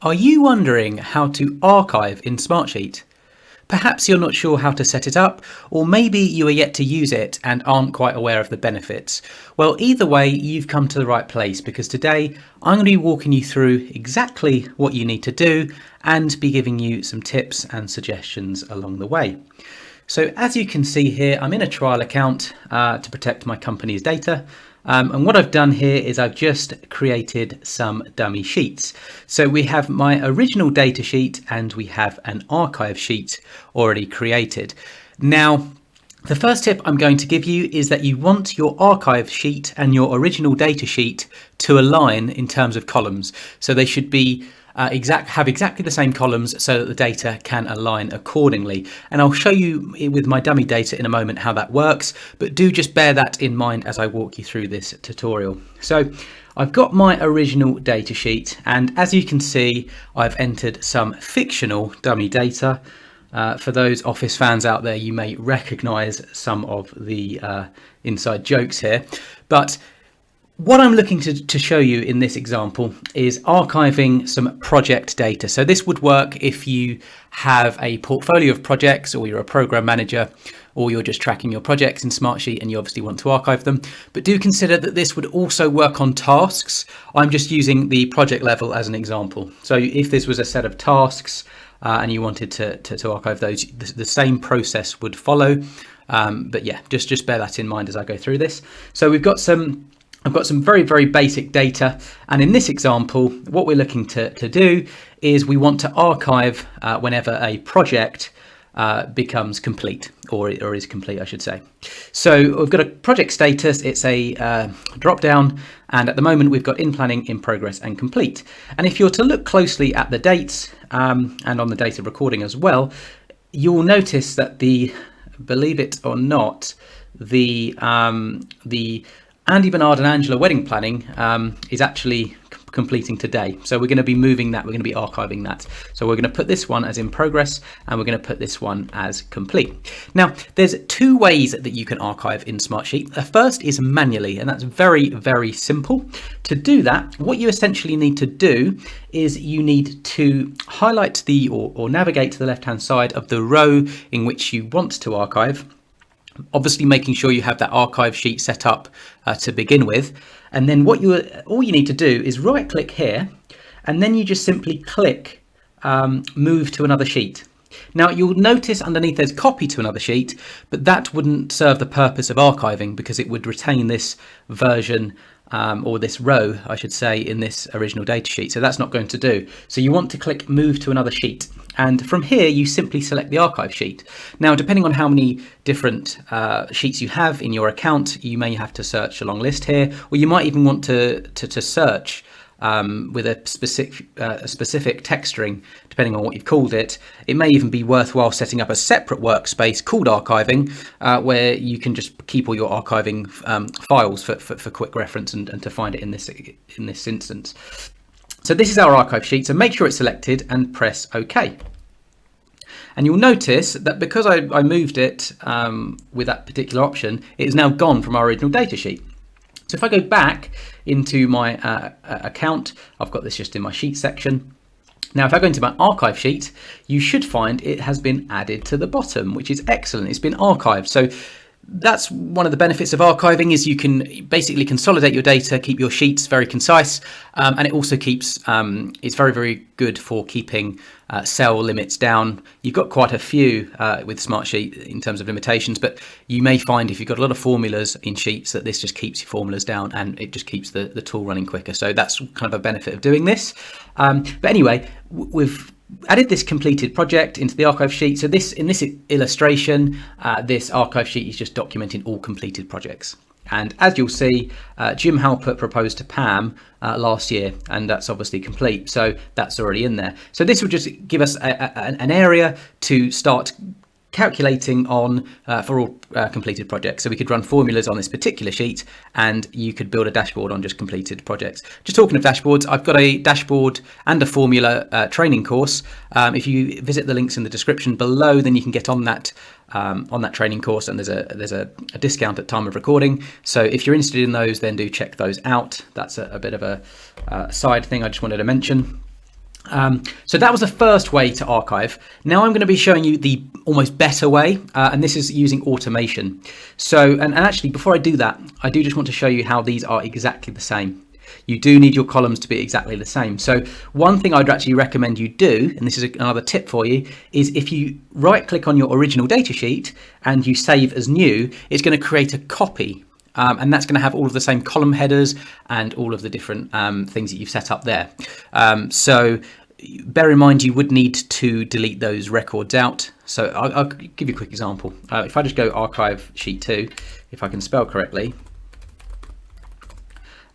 Are you wondering how to archive in Smartsheet? Perhaps you're not sure how to set it up, or maybe you are yet to use it and aren't quite aware of the benefits. Well, either way, you've come to the right place because today I'm going to be walking you through exactly what you need to do and be giving you some tips and suggestions along the way. So as you can see here, I'm in a trial account to protect my company's data. And what I've done here is I've just created some dummy sheets. So we have my original data sheet and we have an archive sheet already created. Now, the first tip I'm going to give you is that you want your archive sheet and your original data sheet to align in terms of columns. So they should be have exactly the same columns so that the data can align accordingly. And I'll show you with my dummy data in a moment how that works, but do just bear that in mind as I walk you through this tutorial. So I've got my original data sheet, and as you can see, I've entered some fictional dummy data. For those Office fans out there, you may recognize some of the inside jokes here, but what I'm looking to show you in this example is archiving some project data. So this would work if you have a portfolio of projects, or you're a program manager, or you're just tracking your projects in Smartsheet and you obviously want to archive them. But do consider that this would also work on tasks. I'm just using the project level as an example. So if this was a set of tasks and you wanted to archive those, the same process would follow. But yeah, just bear that in mind as I go through this. So I've got some very, very basic data. And in this example, what we're looking to do is we want to archive whenever a project becomes complete, or is complete, I should say. So we've got a project status. It's a drop down. And at the moment, we've got in planning, in progress, and complete. And if you're to look closely at the dates and on the data recording as well, you'll notice that believe it or not, the Andy Bernard and Angela wedding planning is actually completing today. So we're going to be moving that, we're going to be archiving that. So we're going to put this one as in progress and we're going to put this one as complete. Now, there's two ways that you can archive in Smartsheet. The first is manually, and that's very, very simple. To do that, what you essentially need to do is you need to highlight or navigate to the left-hand side of the row in which you want to archive. Obviously making sure you have that archive sheet set up to begin with. And then all you need to do is right click here, and then you just simply click move to another sheet. Now you'll notice underneath there's copy to another sheet, but that wouldn't serve the purpose of archiving because it would retain this version or this row, I should say, in this original data sheet. So that's not going to do. So you want to click move to another sheet. And from here, you simply select the archive sheet. Now, depending on how many different sheets you have in your account, you may have to search a long list here, or you might even want to search with a specific text string, depending on what you've called it. It may even be worthwhile setting up a separate workspace called archiving, where you can just keep all your archiving files for quick reference and to find it in this instance. So this is our archive sheet, so make sure it's selected and press OK. And you'll notice that because I moved it with that particular option, it is now gone from our original data sheet. So if I go back into my account, I've got this just in my sheet section. Now, if I go into my archive sheet, you should find it has been added to the bottom, which is excellent. It's been archived. So that's one of the benefits of archiving, is you can basically consolidate your data, keep your sheets very concise, and it also keeps, it's very, very good for keeping cell limits down. You've got quite a few with Smartsheet in terms of limitations, but you may find if you've got a lot of formulas in sheets that this just keeps your formulas down and it just keeps the tool running quicker. So that's kind of a benefit of doing this. But anyway, we've added this completed project into the archive sheet. So in this illustration, this archive sheet is just documenting all completed projects. And as you'll see, Jim Halpert proposed to Pam last year, and that's obviously complete. So that's already in there. So this will just give us an area to start calculating on for all completed projects. So we could run formulas on this particular sheet, and you could build a dashboard on just completed projects. Just talking of dashboards, I've got a dashboard and a formula training course. If you visit the links in the description below, then you can get on that training course, and there's a discount at time of recording. So if you're interested in those, then do check those out. That's a bit of a side thing I just wanted to mention. So that was the first way to archive. Now I'm going to be showing you the almost better way, and this is using automation. So, and actually before I do that, I do just want to show you how these are exactly the same. You do need your columns to be exactly the same. So one thing I'd actually recommend you do, and this is another tip for you, is if you right click on your original datasheet and you save as new, it's going to create a copy. And that's going to have all of the same column headers and all of the different things that you've set up there. So bear in mind you would need to delete those records out. So I'll give you a quick example. If I just go archive sheet 2, if I can spell correctly,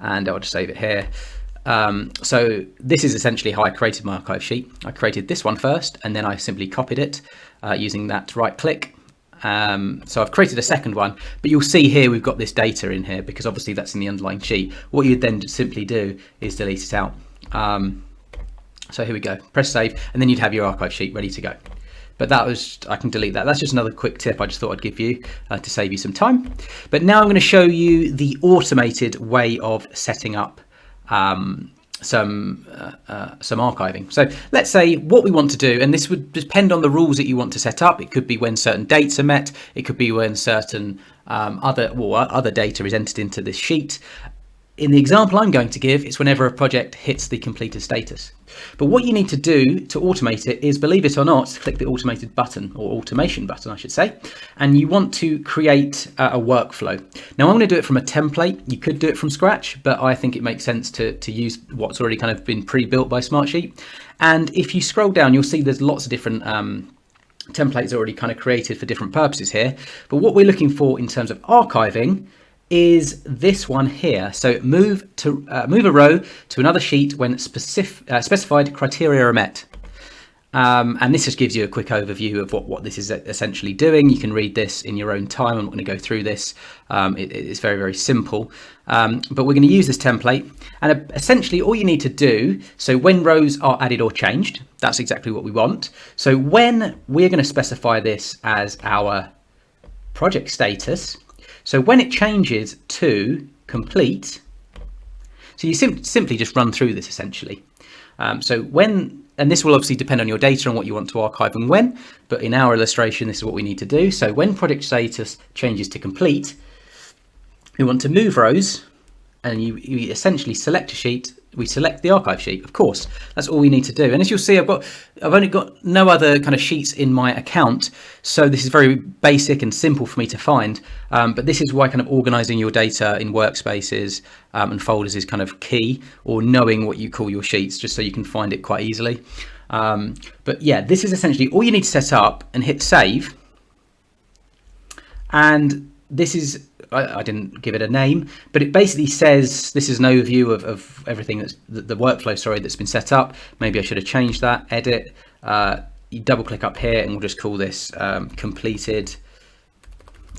and I'll just save it here. So this is essentially how I created my archive sheet. I created this one first, and then I simply copied it using that right click. So I've created a second one, but you'll see here we've got this data in here because obviously that's in the underlying sheet. What you'd then simply do is delete it out. So here we go, press save, and then you'd have your archive sheet ready to go. But that was, I can delete that. That's just another quick tip I just thought I'd give you to save you some time. But now I'm going to show you the automated way of setting up some archiving. So let's say what we want to do, and this would depend on the rules that you want to set up. It could be when certain dates are met. It could be when certain other data is entered into this sheet. In the example I'm going to give, it's whenever a project hits the completed status. But what you need to do to automate it is, believe it or not, click the automated button, or automation button, I should say, and you want to create a workflow. Now I'm going to do it from a template. You could do it from scratch, but I think it makes sense to use what's already kind of been pre-built by Smartsheet. And if you scroll down, you'll see there's lots of different templates already kind of created for different purposes here. But what we're looking for in terms of archiving is this one here. So move a row to another sheet when specified criteria are met. And this just gives you a quick overview of what this is essentially doing. You can read this in your own time. I'm not going to go through this. It's very, very simple. But we're going to use this template. And essentially all you need to do, so when rows are added or changed, that's exactly what we want. So when we're going to specify this as our project status, so when it changes to complete, so you simply just run through this essentially. So when, and this will obviously depend on your data and what you want to archive and when, but in our illustration, this is what we need to do. So when project status changes to complete, we want to move rows, and you essentially select a sheet. We select the archive sheet, of course. That's all we need to do. And as you'll see, I've only got no other kind of sheets in my account, so this is very basic and simple for me to find. But this is why kind of organizing your data in workspaces and folders is kind of key, or knowing what you call your sheets, just so you can find it quite easily. But yeah, this is essentially all you need to set up, and hit save. And this is, I didn't give it a name, but it basically says this is an overview of everything that's the workflow, sorry, that's been set up. Maybe I should have changed that. Edit. You double click up here, and we'll just call this completed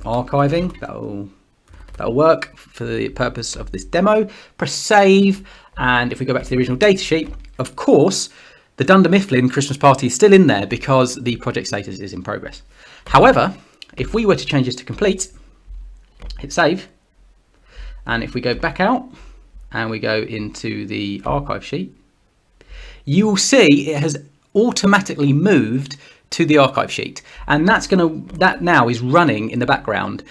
archiving. That'll work for the purpose of this demo. Press save, and if we go back to the original datasheet, of course, the Dunder Mifflin Christmas party is still in there because the project status is in progress. However, if we were to change this to complete, hit save, and if we go back out and we go into the archive sheet, you will see it has automatically moved to the archive sheet, and that now is running in the background.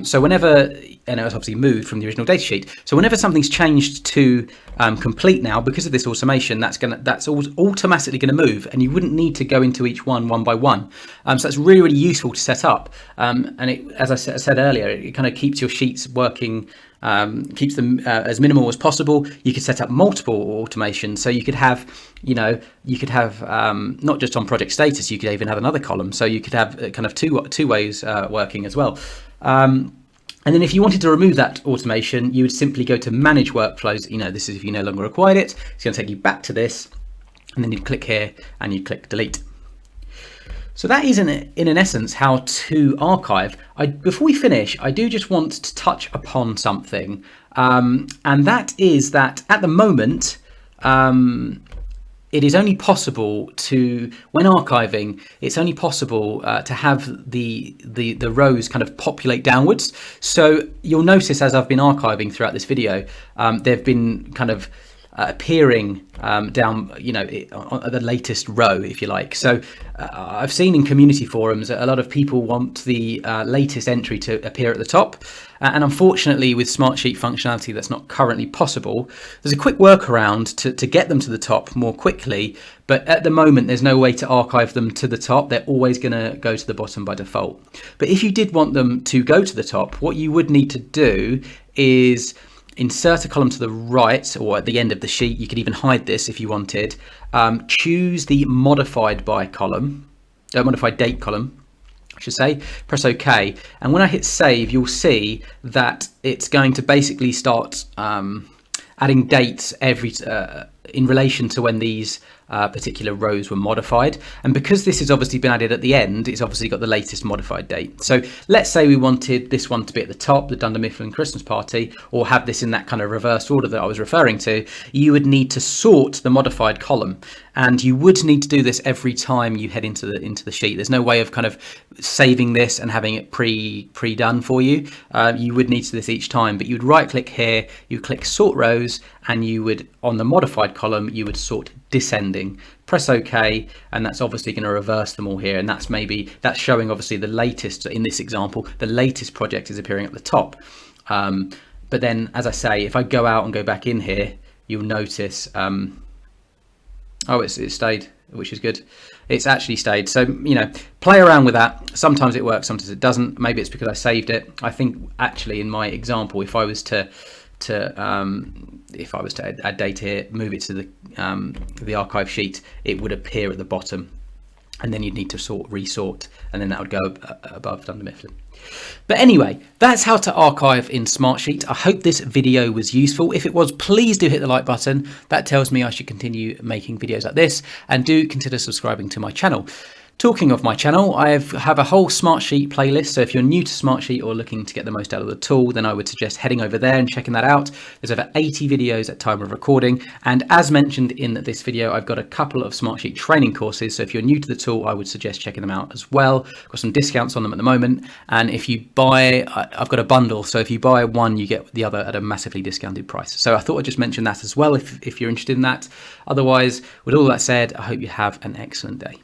So whenever, and it was obviously moved from the original data sheet, so whenever something's changed to complete now, because of this automation, that's automatically going to move, and you wouldn't need to go into each one by one. So that's really, really useful to set up. And it, as I said earlier, it kind of keeps your sheets working, keeps them as minimal as possible. You could set up multiple automations, so you could have, not just on project status, you could even have another column, so you could have kind of two ways working as well. And then if you wanted to remove that automation, you would simply go to manage workflows. This is if you no longer required it. It's going to take you back to this, and then you'd click here and you'd click delete. So that is in essence how to archive. Before we finish, I do just want to touch upon something, and that is that at the moment, it is only possible to, when archiving, it's only possible to have the rows kind of populate downwards. So you'll notice as I've been archiving throughout this video, there've been kind of appearing down, at the latest row, if you like. So I've seen in community forums that a lot of people want the latest entry to appear at the top. And unfortunately, with Smartsheet functionality, that's not currently possible. There's a quick workaround to get them to the top more quickly. But at the moment, there's no way to archive them to the top. They're always going to go to the bottom by default. But if you did want them to go to the top, what you would need to do is insert a column to the right or at the end of the sheet. You could even hide this if you wanted. Choose the modified by column, modified date column, I should say. Press OK. And when I hit save, you'll see that it's going to basically start adding dates in relation to when these particular rows were modified. And because this has obviously been added at the end, it's obviously got the latest modified date. So let's say we wanted this one to be at the top, the Dunder Mifflin Christmas party, or have this in that kind of reverse order that I was referring to. You would need to sort the modified column, and you would need to do this every time you head into the sheet. There's no way of kind of saving this and having it pre-done for you. You would need to do this each time, but you'd right click here, you click sort rows, and you would, on the modified column, you would sort descending. Press OK, and that's obviously going to reverse them all here, and that's showing obviously the latest. In this example, the latest project is appearing at the top. But then, as I say, if I go out and go back in here, you'll notice it stayed, which is good. It's actually stayed. So play around with that. Sometimes it works, sometimes it doesn't. Maybe it's because I saved it. I think actually in my example, if I was to add data here, move it to the archive sheet, it would appear at the bottom, and then you'd need to resort, and then that would go above Dunder Mifflin. But anyway, that's how to archive in Smartsheet. I hope this video was useful. If it was, please do hit the like button. That tells me I should continue making videos like this, and do consider subscribing to my channel. Talking of my channel, I have a whole Smartsheet playlist, so if you're new to Smartsheet or looking to get the most out of the tool, then I would suggest heading over there and checking that out. There's over 80 videos at time of recording, and as mentioned in this video, I've got a couple of Smartsheet training courses, so if you're new to the tool, I would suggest checking them out as well. I've got some discounts on them at the moment, and if you buy, I've got a bundle, so if you buy one, you get the other at a massively discounted price. So I thought I'd just mention that as well if you're interested in that. Otherwise, with all that said, I hope you have an excellent day.